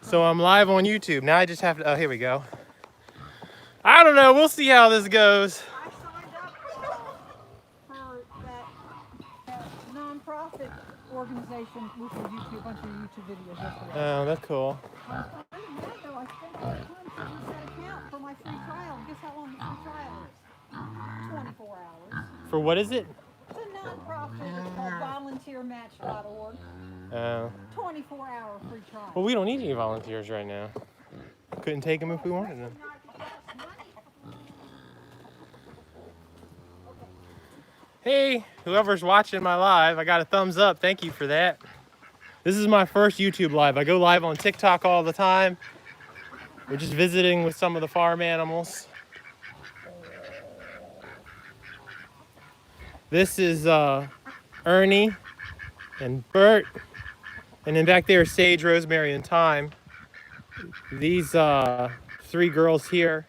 So I'm live on YouTube. Now I just have to, oh, here we go. I don't know, we'll see how this goes. I signed up for that non-profit organization with a bunch of YouTube videos yesterday. Oh, that's cool. I was kind of mad though. I spent all the time to use that account for my free trial. Guess how long the free trial is? 24 hours. For what is it? It's a non-profit. It's called volunteermatch.org. 24-hour free trial. Well, we don't need any volunteers right now. Couldn't take them if we wanted them. Hey, whoever's watching my live, I got a thumbs up. Thank you for that. This is my first YouTube live. I go live on TikTok all the time. We're just visiting with some of the farm animals. This is Ernie and Bert. And then back there, Sage, Rosemary, and Thyme. These three girls here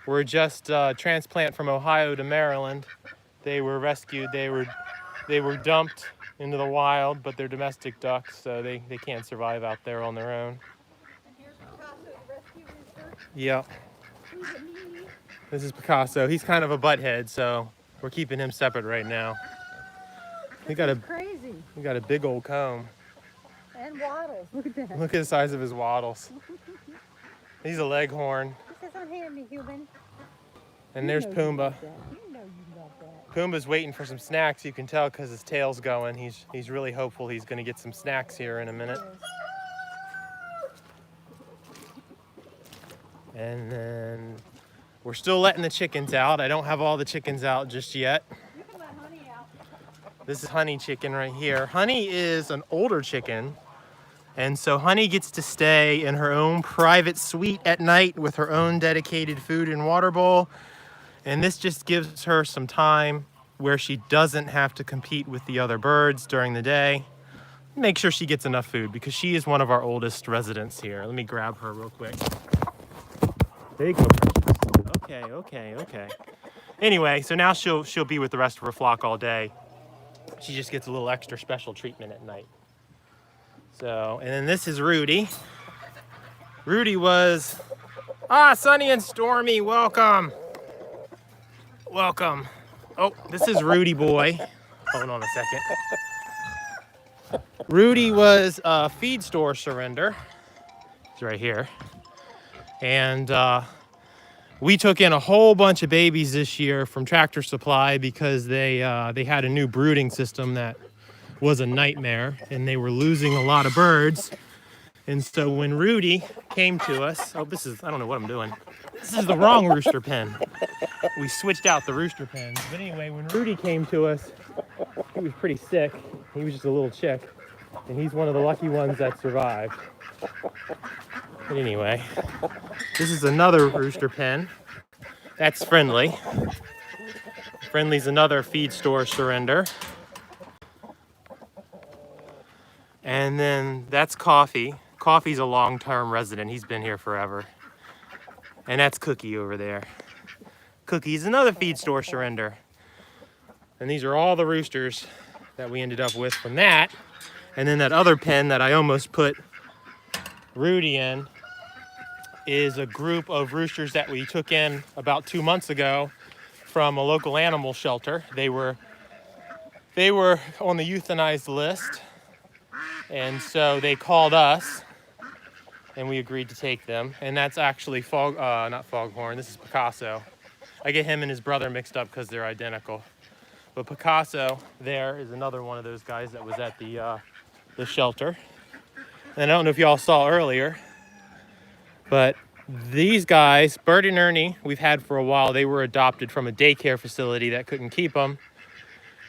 were just transplanted from Ohio to Maryland. They were rescued. They were dumped into the wild, but they're domestic ducks, so they can't survive out there on their own. And here's Picasso, the rescue rooster. Yep. Who's a meanie. This is Picasso. He's kind of a butthead, so we're keeping him separate right now. He got a big old comb. And waddles. Look at that. Look at the size of his waddles. He's a leghorn. He says, unhand me, human. And there's Pumbaa. You know you love that. Pumbaa's waiting for some snacks. You can tell because his tail's going. He's really hopeful he's going to get some snacks here in a minute. And then we're still letting the chickens out. I don't have all the chickens out just yet. You can let Honey out. This is Honey chicken right here. Honey is an older chicken. And so Honey gets to stay in her own private suite at night with her own dedicated food and water bowl. And this just gives her some time where she doesn't have to compete with the other birds during the day. Make sure she gets enough food because she is one of our oldest residents here. Let me grab her real quick. There you go, Precious. Okay. Anyway, so now she'll be with the rest of her flock all day. She just gets a little extra special treatment at night. So, and then this is Rudy. Rudy was, Sunny and Stormy, welcome. Welcome. Oh, this is Rudy boy. Hold on a second. Rudy was a feed store surrender. He's right here. And we took in a whole bunch of babies this year from Tractor Supply because they had a new brooding system that was a nightmare, and they were losing a lot of birds. And so when Rudy came to us, I don't know what I'm doing. This is the wrong rooster pen. We switched out the rooster pens. But anyway, when Rudy came to us, he was pretty sick. He was just a little chick, and he's one of the lucky ones that survived. But anyway, this is another rooster pen. That's Friendly. Friendly's another feed store surrender. And then that's Coffee. Coffee's a long-term resident. He's been here forever. And that's Cookie over there. Cookie's another feed store surrender. And these are all the roosters that we ended up with from that. And then that other pen that I almost put Rudy in is a group of roosters that we took in about 2 months ago from a local animal shelter. They were on the euthanized list. And so they called us, and we agreed to take them. And that's actually not Foghorn. This is Picasso. I get him and his brother mixed up because they're identical. But Picasso there is another one of those guys that was at the shelter. And I don't know if y'all saw earlier, but these guys, Bert and Ernie, we've had for a while. They were adopted from a daycare facility that couldn't keep them.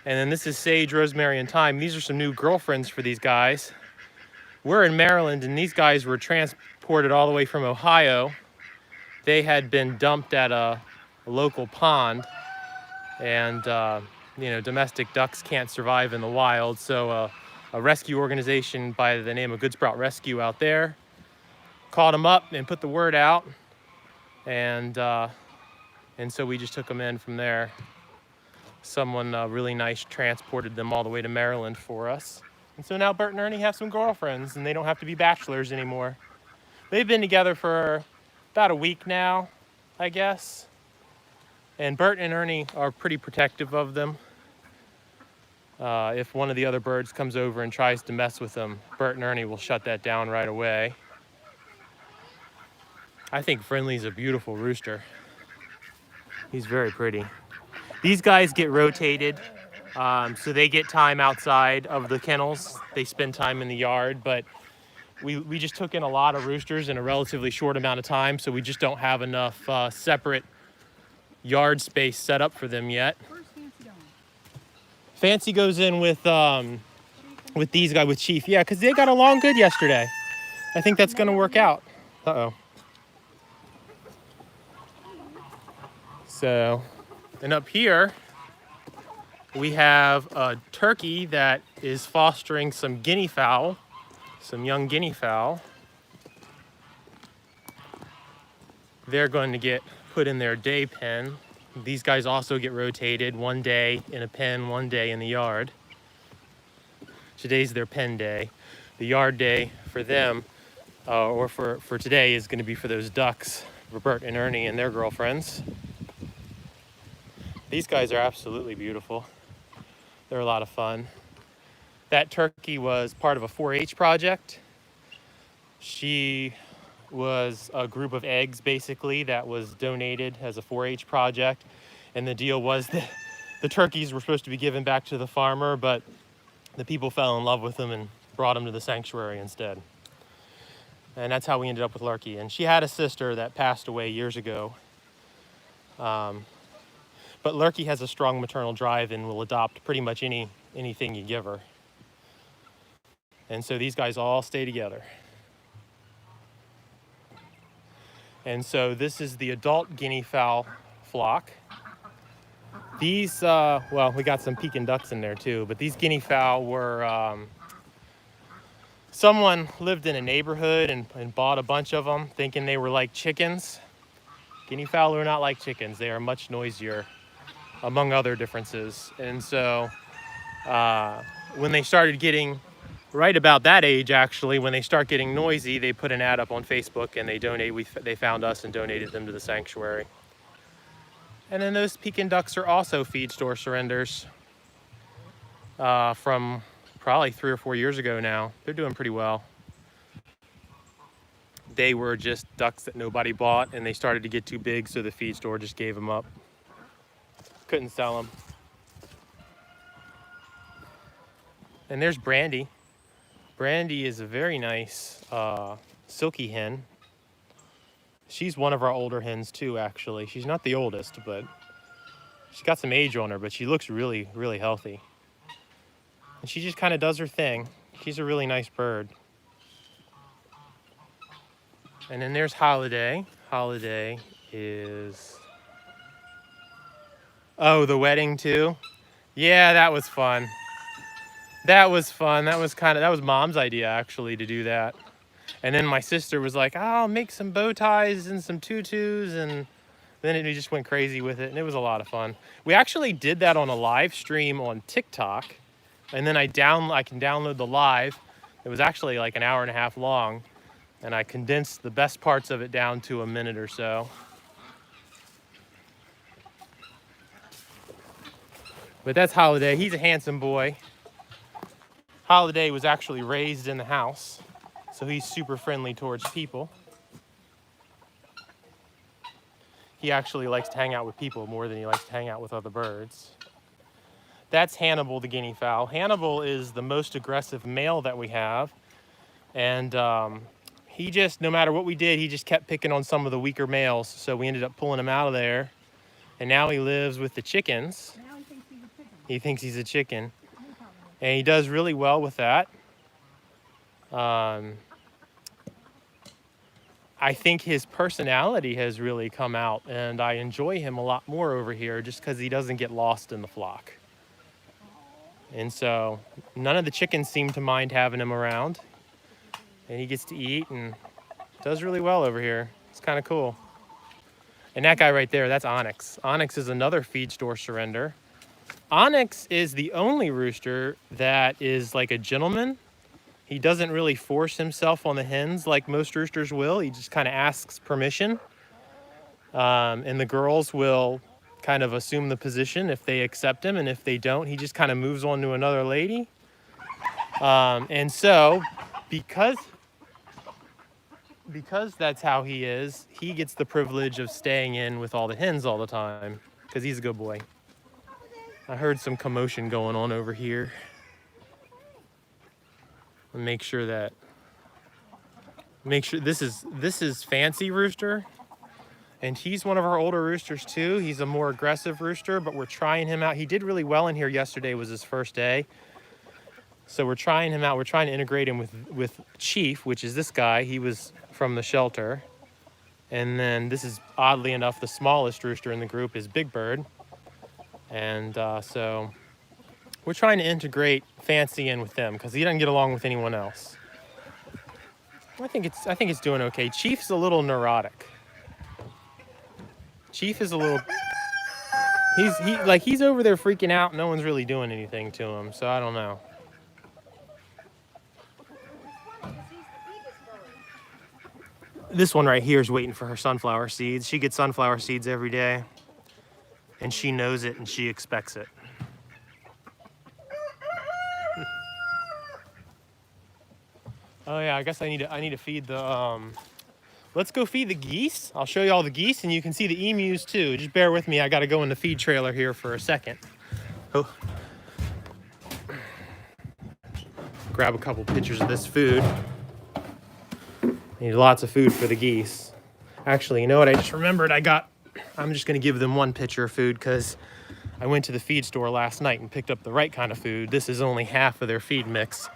And then this is Sage, Rosemary, and Thyme. These are some new girlfriends for these guys. We're in Maryland, and these guys were transported all the way from Ohio. They had been dumped at a local pond. And, domestic ducks can't survive in the wild. So a rescue organization by the name of Good Sprout Rescue out there called them up and put the word out. And so we just took them in from there. Someone really nice transported them all the way to Maryland for us. And so now Bert and Ernie have some girlfriends, and they don't have to be bachelors anymore. They've been together for about a week now, I guess. And Bert and Ernie are pretty protective of them. If one of the other birds comes over and tries to mess with them, Bert and Ernie will shut that down right away. I think Friendly's a beautiful rooster. He's very pretty. These guys get rotated, so they get time outside of the kennels. They spend time in the yard, but we just took in a lot of roosters in a relatively short amount of time, so we just don't have enough separate yard space set up for them yet. Where's Fancy going? Fancy goes in with these guys, with Chief. Yeah, because they got along good yesterday. I think that's gonna work out. Uh-oh. So, and up here, we have a turkey that is fostering some guinea fowl, some young guinea fowl. They're going to get put in their day pen. These guys also get rotated, one day in a pen, one day in the yard. Today's their pen day. The yard day for them, or for today, is going to be for those ducks, Bert and Ernie and their girlfriends. These guys are absolutely beautiful. They're a lot of fun. That turkey was part of a 4-H project. She was a group of eggs, basically, that was donated as a 4-H project. And the deal was that the turkeys were supposed to be given back to the farmer, but the people fell in love with them and brought them to the sanctuary instead. And that's how we ended up with Lurky. And she had a sister that passed away years ago. But Lurky has a strong maternal drive and will adopt pretty much anything you give her. And so these guys all stay together. And so this is the adult guinea fowl flock. These, well, we got some Pekin ducks in there too, but these guinea fowl were, someone lived in a neighborhood and bought a bunch of them thinking they were like chickens. Guinea fowl are not like chickens. They are much noisier, among other differences. And so when they started getting, right about that age actually, when they start getting noisy, they put an ad up on Facebook and they found us and donated them to the sanctuary. And then those Pekin ducks are also feed store surrenders from probably 3 or 4 years ago now. They're doing pretty well. They were just ducks that nobody bought, and they started to get too big, so the feed store just gave them up. Couldn't sell them. And there's Brandy. Brandy is a very nice silky hen. She's one of our older hens too, actually. She's not the oldest, but she's got some age on her, but she looks really, really healthy. And she just kind of does her thing. She's a really nice bird. And then there's Holiday. Holiday is... Oh, the wedding too? Yeah, that was fun. That was fun. That was Mom's idea, actually, to do that. And then my sister was like, oh, I'll make some bow ties and some tutus, and then it just went crazy with it, and it was a lot of fun. We actually did that on a live stream on TikTok, and then I can download the live. It was actually like an hour and a half long, and I condensed the best parts of it down to a minute or so. But that's Holiday. He's a handsome boy. Holiday was actually raised in the house, so he's super friendly towards people. He actually likes to hang out with people more than he likes to hang out with other birds. That's Hannibal, the guinea fowl. Hannibal is the most aggressive male that we have. And he just, no matter what we did, he just kept picking on some of the weaker males. So we ended up pulling him out of there. And now he lives with the chickens. Now he thinks he's a chicken. He thinks he's a chicken. And he does really well with that. I think his personality has really come out, and I enjoy him a lot more over here just because he doesn't get lost in the flock. And so none of the chickens seem to mind having him around, and he gets to eat and does really well over here. It's kind of cool. And that guy right there, that's Onyx. Onyx is another feed store surrender. Onyx is the only rooster that is like a gentleman. He doesn't really force himself on the hens like most roosters will. He just kind of asks permission. And the girls will kind of assume the position if they accept him, and if they don't, he just kind of moves on to another lady. And so, because that's how he is, he gets the privilege of staying in with all the hens all the time, because he's a good boy. I heard some commotion going on over here. Make sure this is Fancy Rooster, and he's one of our older roosters too. He's a more aggressive rooster, but we're trying him out. He did really well in here yesterday, was his first day. So we're trying him out. We're trying to integrate him with Chief, which is this guy. He was from the shelter. And then this is, oddly enough, the smallest rooster in the group is Big Bird. And so we're trying to integrate Fancy in with them because he doesn't get along with anyone else. I think it's doing okay. Chief's a little neurotic. Chief is a little, he's over there freaking out. No one's really doing anything to him, so I don't know. This one right here is waiting for her sunflower seeds. She gets sunflower seeds every day, and she knows it and she expects it. Oh yeah, I guess I need to feed the let's go feed the geese. I'll show you all the geese, and you can see the emus too. Just bear with me. I got to go in the feed trailer here for a second. Oh. Grab a couple pictures of this food. Need lots of food for the geese. Actually, you know what? I just remembered I'm just going to give them one pitcher of food because I went to the feed store last night and picked up the right kind of food. This is only half of their feed mix.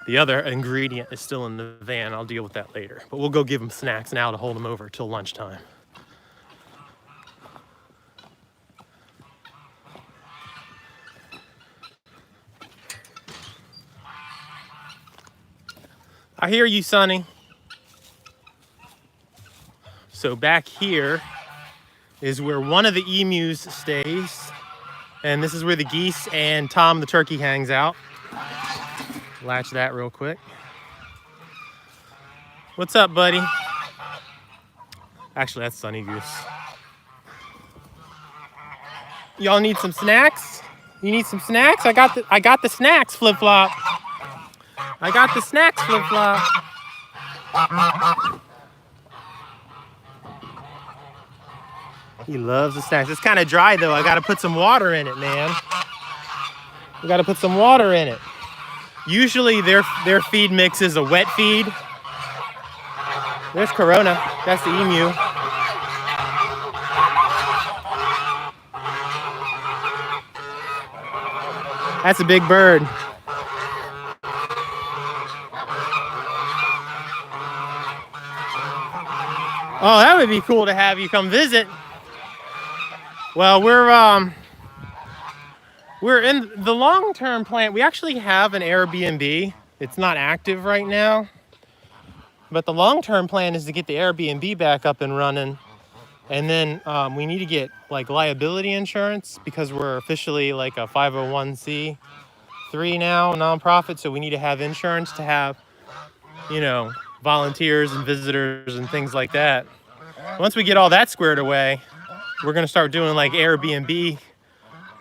The other ingredient is still in the van. I'll deal with that later. But we'll go give them snacks now to hold them over till lunchtime. I hear you, Sonny. So back here is where one of the emus stays. And this is where the geese and Tom the turkey hangs out. Latch that real quick. What's up, buddy? Actually, that's Sunny Goose. Y'all need some snacks? You need some snacks? I got the snacks, Flip Flop. I got the snacks, Flip Flop. He loves the snacks. It's kind of dry though. I gotta put some water in it, man. We gotta put some water in it. Usually their feed mix is a wet feed. There's Corona. That's the emu. That's a big bird. Oh, that would be cool to have you come visit. Well, we're in the long-term plan. We actually have an Airbnb. It's not active right now. But the long-term plan is to get the Airbnb back up and running. And then we need to get like liability insurance because we're officially like a 501c3 now, nonprofit. So we need to have insurance to have, you know, volunteers and visitors and things like that. Once we get all that squared away, we're going to start doing like Airbnb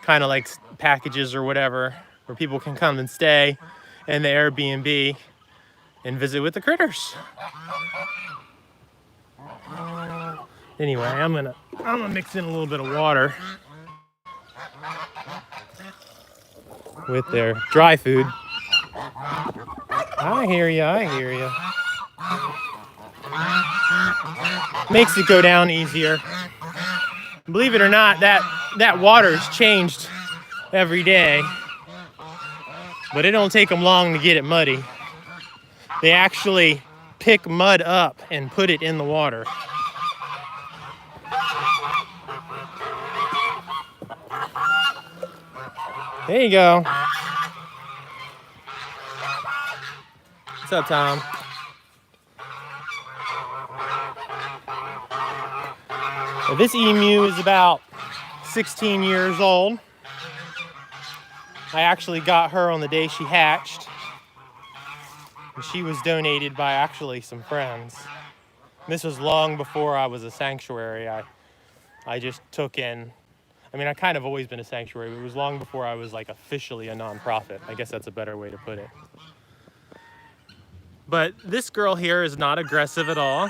kind of like packages or whatever, where people can come and stay in the Airbnb and visit with the critters. Anyway, I'm gonna mix in a little bit of water with their dry food. I hear you. Makes it go down easier. Believe it or not, that water's changed every day, but it don't take them long to get it muddy. They actually pick mud up and put it in the water. There you go. What's up, Tom? Well, this emu is about 16 years old. I actually got her on the day she hatched. And she was donated by actually some friends. This was long before I was a sanctuary. I just took in, I mean, I kind of always been a sanctuary, but it was long before I was like officially a nonprofit. I guess that's a better way to put it. But this girl here is not aggressive at all.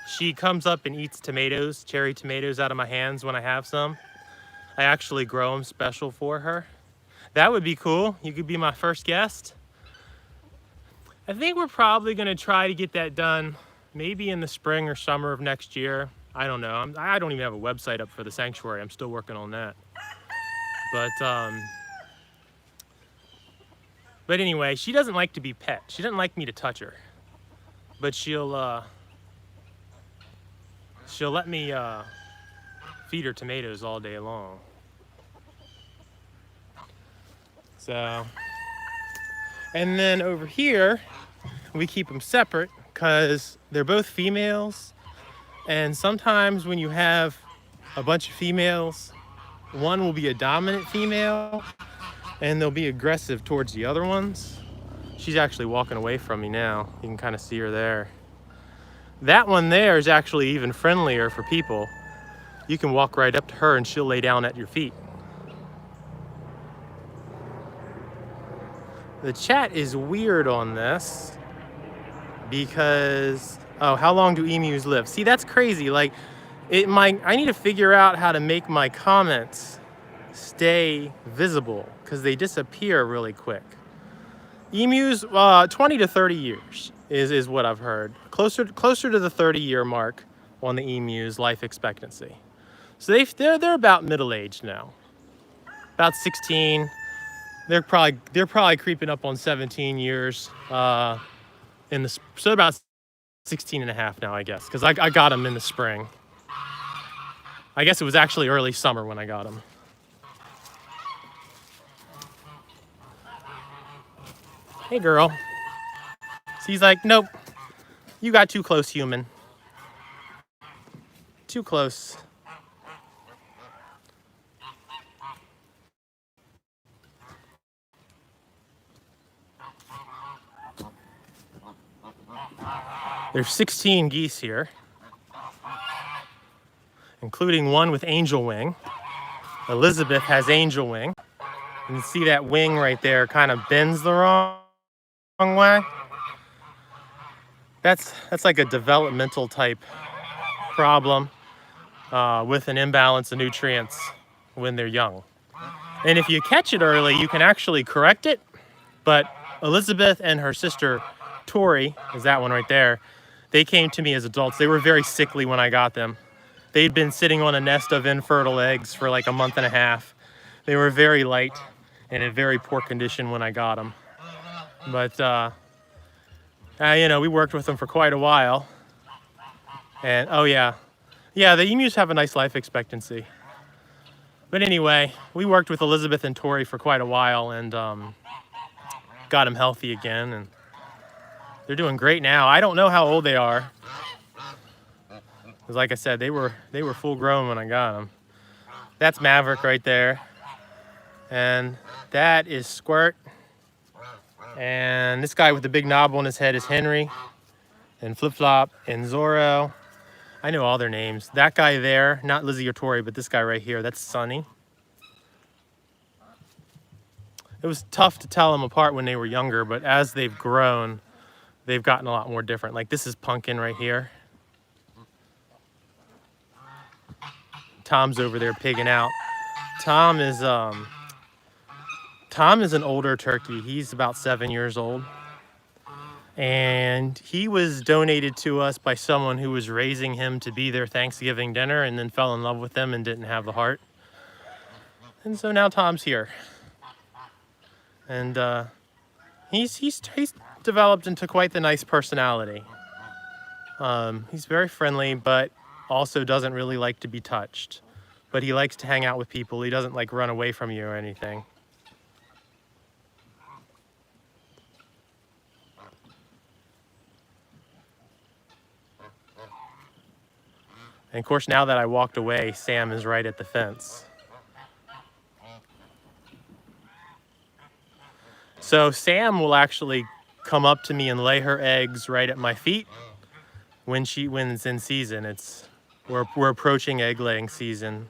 She comes up and eats tomatoes, cherry tomatoes out of my hands when I have some. I actually grow them special for her. That would be cool. You could be my first guest. I think we're probably gonna try to get that done maybe in the spring or summer of next year. I don't know. I don't even have a website up for the sanctuary. I'm still working on that. But anyway, she doesn't like to be pet. She doesn't like me to touch her. But she'll let me feed her tomatoes all day long. So, and then over here, we keep them separate because they're both females. And sometimes when you have a bunch of females, one will be a dominant female and they'll be aggressive towards the other ones. She's actually walking away from me now. You can kind of see her there. That one there is actually even friendlier for people. You can walk right up to her and she'll lay down at your feet. The chat is weird on this because, oh, how long do emus live? See, that's crazy. Like, I need to figure out how to make my comments stay visible because they disappear really quick. Emus, 20 to 30 years is what I've heard. Closer to the 30-year mark on the emu's life expectancy. So they're about middle-aged now, about 16. They're probably creeping up on 17 years so about 16 and a half now, I guess, because I got them in the spring. I guess it was actually early summer when I got them. Hey, girl. She's like, nope, you got too close, human. Too close. There's 16 geese here, including one with angel wing. Elizabeth has angel wing. You can see that wing right there kind of bends the wrong way. That's like a developmental type problem with an imbalance of nutrients when they're young. And if you catch it early, you can actually correct it. But Elizabeth and her sister, Tori, is that one right there, they came to me as adults. They were very sickly when I got them. They'd been sitting on a nest of infertile eggs for like a month and a half. They were very light and in very poor condition when I got them. But, we worked with them for quite a while. And, oh yeah. Yeah, the emus have a nice life expectancy. But anyway, we worked with Elizabeth and Tori for quite a while and got them healthy again. And they're doing great now. I don't know how old they are. Because like I said, they were full grown when I got them. That's Maverick right there. And that is Squirt. And this guy with the big knob on his head is Henry. And Flip Flop and Zorro. I know all their names. That guy there, not Lizzie or Tori, but this guy right here, that's Sunny. It was tough to tell them apart when they were younger, but as they've grown, they've gotten a lot more different. Like this is Pumpkin right here. Tom's over there pigging out. Tom is an older turkey. He's about 7 years old. And he was donated to us by someone who was raising him to be their Thanksgiving dinner and then fell in love with them and didn't have the heart. And so now Tom's here. And he's developed into quite the nice personality. He's very friendly, but also doesn't really like to be touched. But he likes to hang out with people. He doesn't like run away from you or anything. And of course, now that I walked away, Sam is right at the fence. So Sam will actually come up to me and lay her eggs right at my feet when it's in season. We're approaching egg laying season.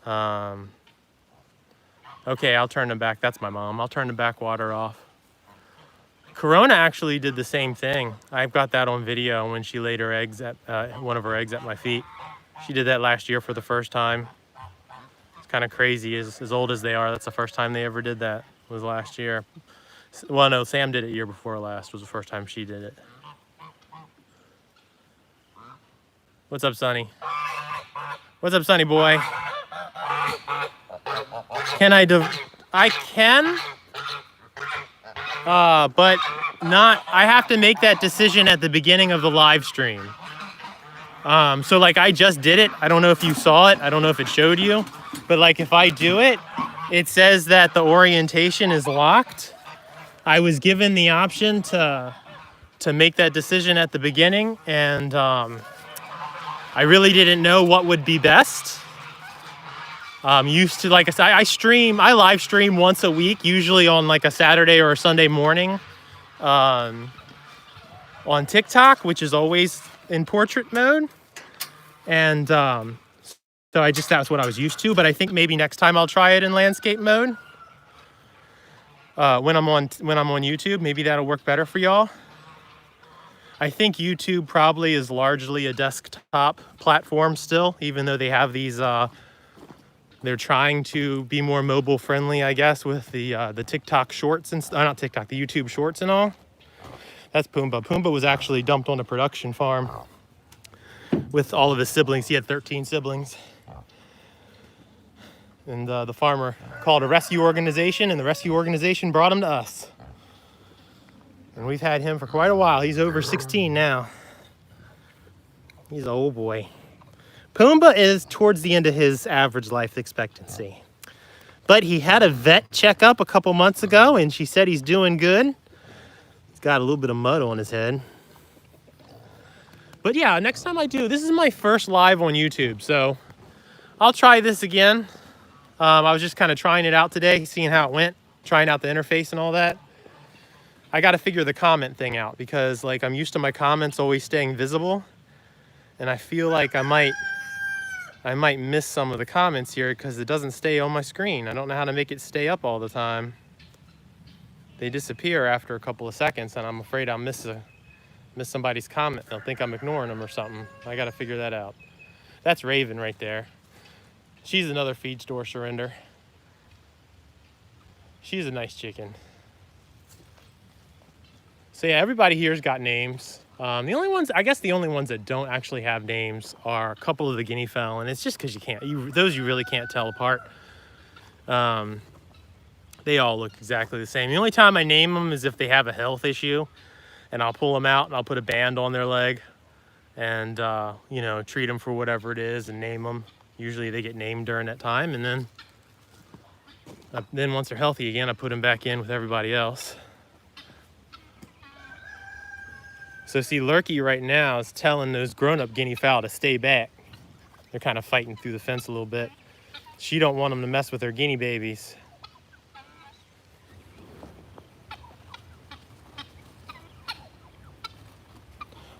Okay, I'll turn them back. That's my mom. I'll turn the backwater off. Corona actually did the same thing. I've got that on video when she laid her eggs at one of her eggs at my feet. She did that last year for the first time. It's kind of crazy. As old as they are, that's the first time they ever did that. Was last year. Well, no, Sam did it year before last. Was the first time she did it. What's up, Sonny? What's up, Sonny boy? Can I can. But not, I have to make that decision at the beginning of the live stream. So like I just did it. I don't know if you saw it. I don't know if it showed you, but like if I do it, it says that the orientation is locked. I was given the option to make that decision at the beginning, and I really didn't know what would be best. Used to, like I said, I live stream once a week, usually on like a Saturday or a Sunday morning on TikTok, which is always in portrait mode. And so that's what I was used to, but I think maybe next time I'll try it in landscape mode. When I'm on YouTube, maybe that'll work better for y'all. I think YouTube probably is largely a desktop platform still, even though they have these they're trying to be more mobile friendly, I guess, with the TikTok shorts and not TikTok, the YouTube shorts and all. That's Pumbaa. Pumbaa was actually dumped on a production farm with all of his siblings. He had 13 siblings. And the farmer called a rescue organization, and the rescue organization brought him to us. And we've had him for quite a while. He's over 16 now. He's an old boy. Pumbaa is towards the end of his average life expectancy. But he had a vet checkup a couple months ago, and she said he's doing good. He's got a little bit of mud on his head. But yeah, next time I do, this is my first live on YouTube, so I'll try this again. I was just kind of trying it out today, seeing how it went, trying out the interface and all that. I got to figure the comment thing out because like I'm used to my comments always staying visible, and I feel like I might miss some of the comments here because it doesn't stay on my screen. I don't know how to make it stay up all the time. They disappear after a couple of seconds, and I'm afraid I'll miss somebody's comment. They'll think I'm ignoring them or something. I got to figure that out. That's Raven right there. She's another feed store surrender. She's a nice chicken. So yeah, everybody here's got names. The only ones that don't actually have names are a couple of the guinea fowl, and it's just because those you really can't tell apart. They all look exactly the same. The only time I name them is if they have a health issue, and I'll pull them out and I'll put a band on their leg and treat them for whatever it is and name them. Usually they get named during that time, and then once they're healthy again, I put them back in with everybody else. So see, Lurky right now is telling those grown-up guinea fowl to stay back. They're kind of fighting through the fence a little bit. She don't want them to mess with her guinea babies.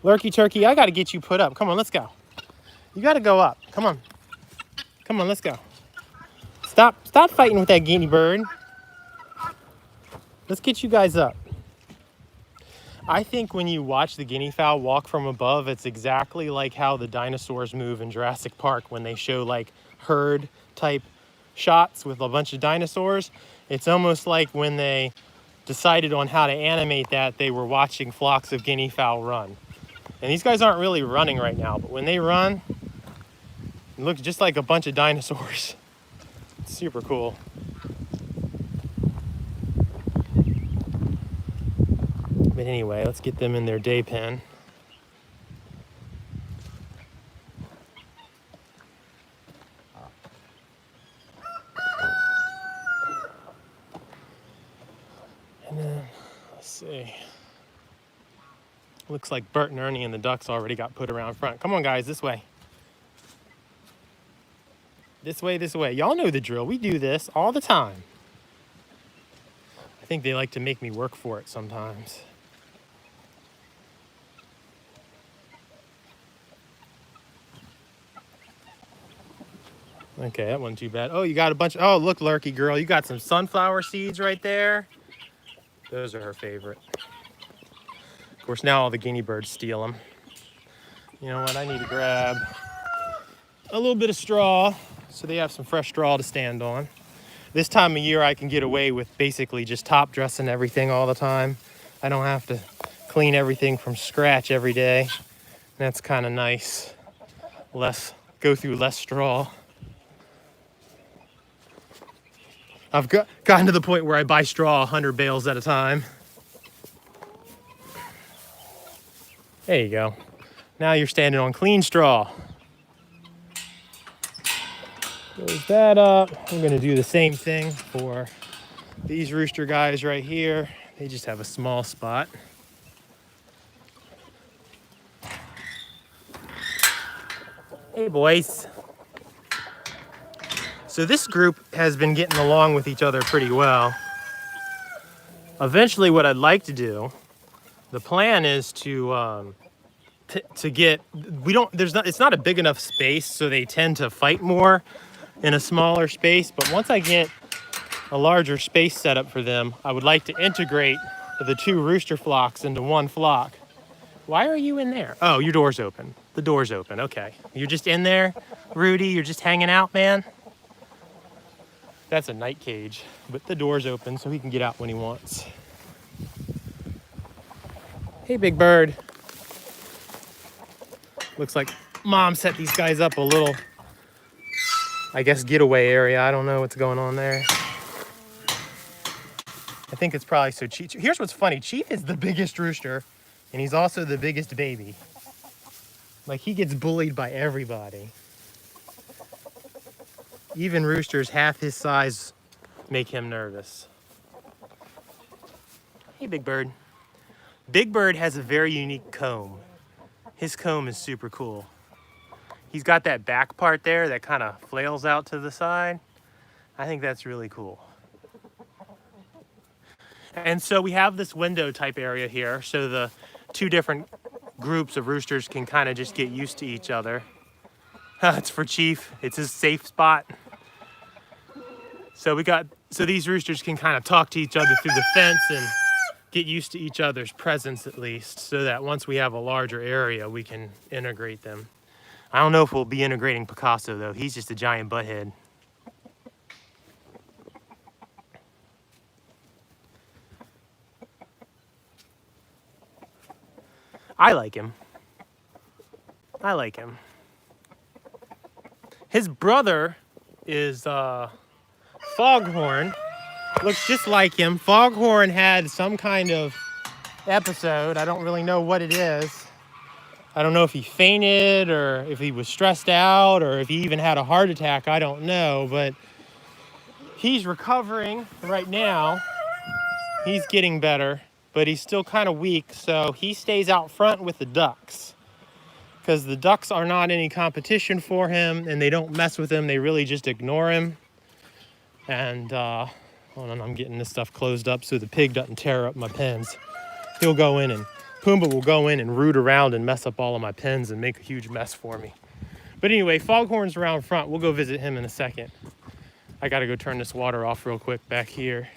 Lurky turkey, I got to get you put up. Come on, let's go. You got to go up. Come on. Come on, let's go. Stop fighting with that guinea bird. Let's get you guys up. I think when you watch the guinea fowl walk from above, it's exactly like how the dinosaurs move in Jurassic Park when they show like herd type shots with a bunch of dinosaurs. It's almost like when they decided on how to animate that, they were watching flocks of guinea fowl run. And these guys aren't really running right now, but when they run, it looks just like a bunch of dinosaurs. It's super cool. But anyway, let's get them in their day pen. And then, let's see. Looks like Bert and Ernie and the ducks already got put around front. Come on, guys, this way. This way, this way. Y'all know the drill. We do this all the time. I think they like to make me work for it sometimes. Okay, that wasn't too bad. Oh, you got a bunch. Oh, look, Lurky girl, you got some sunflower seeds right there. Those are her favorite. Of course, now all the guinea birds steal them. You know what? I need to grab a little bit of straw so they have some fresh straw to stand on. This time of year, I can get away with basically just top dressing everything all the time. I don't have to clean everything from scratch every day. That's kind of nice. Go through less straw. I've gotten to the point where I buy straw 100 bales at a time. There you go. Now you're standing on clean straw. Close that up. I'm gonna do the same thing for these rooster guys right here. They just have a small spot. Hey boys. So this group has been getting along with each other pretty well. Eventually what I'd like to do, the plan is to get, it's not a big enough space, so they tend to fight more in a smaller space. But once I get a larger space set up for them, I would like to integrate the two rooster flocks into one flock. Why are you in there? Oh, your door's open. The door's open, okay. You're just in there, Rudy? You're just hanging out, man? That's a night cage, but the door's open so he can get out when he wants. Hey, Big Bird. Looks like Mom set these guys up a little, I guess, getaway area. I don't know what's going on there. I think it's probably so Chief. Here's what's funny. Chief is the biggest rooster, and he's also the biggest baby. Like, he gets bullied by everybody. Even roosters half his size make him nervous. Hey, Big Bird. Big Bird has a very unique comb. His comb is super cool. He's got that back part there that kind of flails out to the side. I think that's really cool. And so we have this window type area here, so the two different groups of roosters can kind of just get used to each other. It's for Chief. It's his safe spot. So these roosters can kind of talk to each other through the fence and get used to each other's presence at least, so that once we have a larger area, we can integrate them. I don't know if we'll be integrating Picasso though. He's just a giant butthead. I like him. I like him. His brother is Foghorn. Looks just like him. Foghorn had some kind of episode. I don't really know what it is. I don't know if he fainted or if he was stressed out or if he even had a heart attack. I don't know, but he's recovering right now. He's getting better, but he's still kind of weak, so he stays out front with the ducks because the ducks are not any competition for him and they don't mess with him. They really just ignore him. And hold on, I'm getting this stuff closed up so the pig doesn't tear up my pens. He'll go in and Pumbaa will go in and root around and mess up all of my pens and make a huge mess for me. But anyway, Foghorn's around front. We'll go visit him in a second. I gotta go turn this water off real quick back here.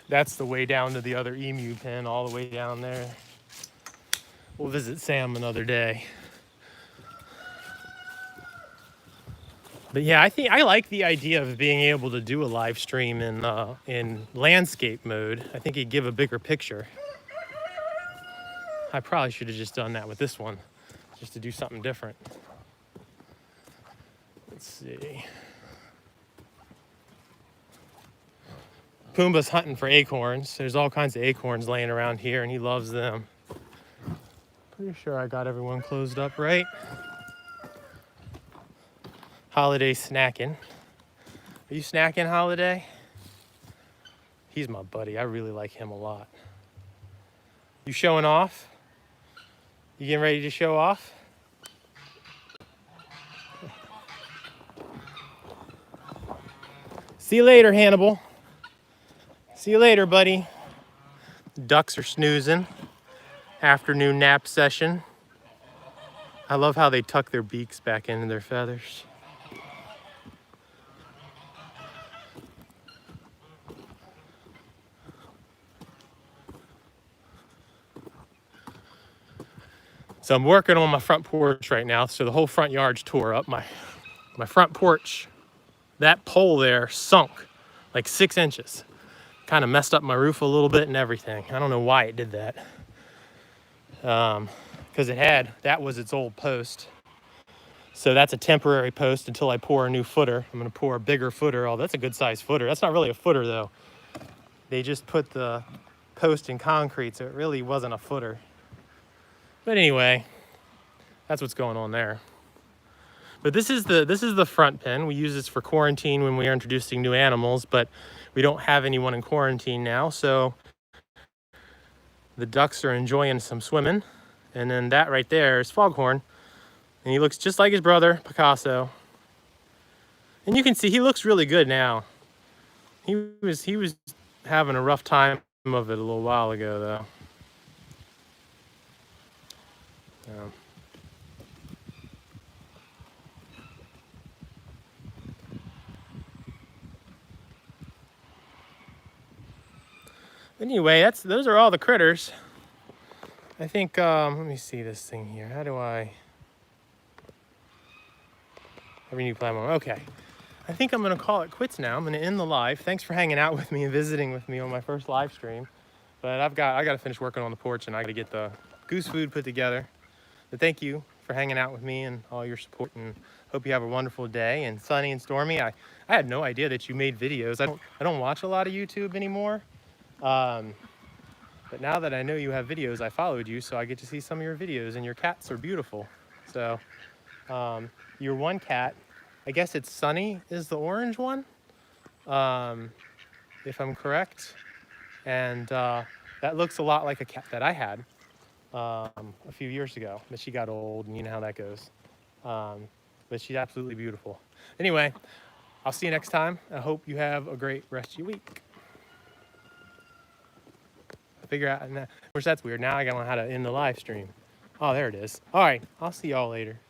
That's the way down to the other emu pen, all the way down there. We'll visit Sam another day. But yeah, I like the idea of being able to do a live stream in landscape mode. I think it'd give a bigger picture. I probably should have just done that with this one, just to do something different. Let's see. Pumbaa's hunting for acorns. There's all kinds of acorns laying around here, and he loves them. Pretty sure I got everyone closed up right. Holiday snacking. Are you snacking, Holiday? He's my buddy. I really like him a lot. You showing off? You getting ready to show off? See you later, Hannibal. See you later, buddy. Ducks are snoozing. Afternoon nap session. I love how they tuck their beaks back into their feathers. So I'm working on my front porch right now. So the whole front yard's tore up. My front porch, that pole there sunk like 6 inches. Kind of messed up my roof a little bit and everything. I don't know why it did that. Because that was its old post. So that's a temporary post until I pour a new footer. I'm gonna pour a bigger footer. Oh, that's a good size footer. That's not really a footer though. They just put the post in concrete, so it really wasn't a footer. But anyway, that's what's going on there. But this is the front pen. We use this for quarantine when we are introducing new animals, but we don't have anyone in quarantine now, so the ducks are enjoying some swimming. And then that right there is Foghorn. And he looks just like his brother, Picasso. And you can see he looks really good now. He was having a rough time of it a little while ago though. Anyway, those are all the critters. I think, let me see this thing here. How do I? Every new platform. Okay. I think I'm gonna call it quits now. I'm gonna end the live. Thanks for hanging out with me and visiting with me on my first live stream. But I gotta finish working on the porch and I gotta get the goose food put together. But thank you for hanging out with me and all your support, and hope you have a wonderful day. And Sunny and Stormy, I had no idea that you made videos. I don't watch a lot of YouTube anymore. But now that I know you have videos, I followed you, so I get to see some of your videos, and your cats are beautiful. So your one cat, I guess it's Sunny is the orange one, if I'm correct. And that looks a lot like a cat that I had a few years ago, but she got old, and you know how that goes. But she's absolutely beautiful. Anyway, I'll see you next time. I hope you have a great rest of your week. Figure out, of course that's weird. Now I gotta know how to end the live stream. Oh, there it is. All right, I'll see y'all later.